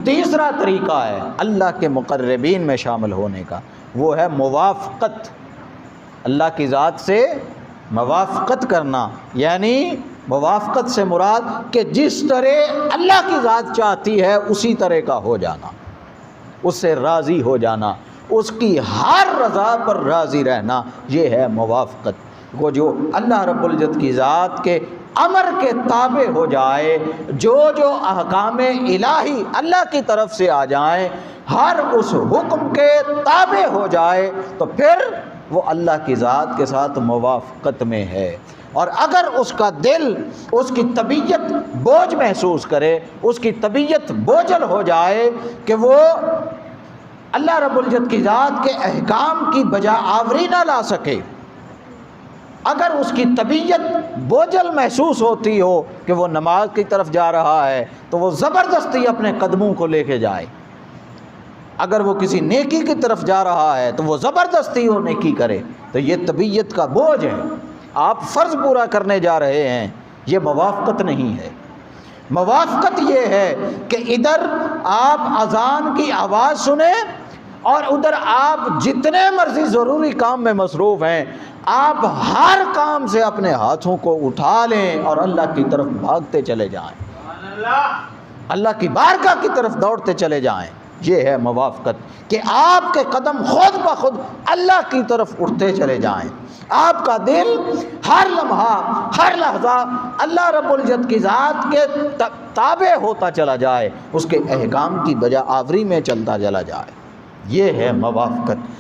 تیسرا طریقہ ہے اللہ کے مقربین میں شامل ہونے کا، وہ ہے موافقت، اللہ کی ذات سے موافقت کرنا، یعنی موافقت سے مراد کہ جس طرح اللہ کی ذات چاہتی ہے اسی طرح کا ہو جانا، اس سے راضی ہو جانا، اس کی ہر رضا پر راضی رہنا، یہ ہے موافقت۔ وہ جو اللہ رب العزت کی ذات کے امر کے تابع ہو جائے، جو احکام الہی اللہ کی طرف سے آ جائیں، ہر اس حکم کے تابع ہو جائے، تو پھر وہ اللہ کی ذات کے ساتھ موافقت میں ہے۔ اور اگر اس کا دل، اس کی طبیعت بوجھ محسوس کرے، اس کی طبیعت بوجھل ہو جائے کہ وہ اللہ رب العزت کی ذات کے احکام کی بجا آوری نہ لا سکے، اگر اس کی طبیعت بوجھل محسوس ہوتی ہو کہ وہ نماز کی طرف جا رہا ہے تو وہ زبردستی اپنے قدموں کو لے کے جائے، اگر وہ کسی نیکی کی طرف جا رہا ہے تو وہ زبردستی وہ نیکی کرے، تو یہ طبیعت کا بوجھ ہے، آپ فرض پورا کرنے جا رہے ہیں، یہ موافقت نہیں ہے۔ موافقت یہ ہے کہ ادھر آپ اذان کی آواز سنیں اور ادھر آپ جتنے مرضی ضروری کام میں مصروف ہیں، آپ ہر کام سے اپنے ہاتھوں کو اٹھا لیں اور اللہ کی طرف بھاگتے چلے جائیں، اللہ کی بارگاہ کی طرف دوڑتے چلے جائیں۔ یہ ہے موافقت کہ آپ کے قدم خود بخود اللہ کی طرف اٹھتے چلے جائیں، آپ کا دل ہر لمحہ ہر لحظہ اللہ رب العزت کی ذات کے تابع ہوتا چلا جائے، اس کے احکام کی بجا آوری میں چلتا چلا جائے، یہ ہے موافقت۔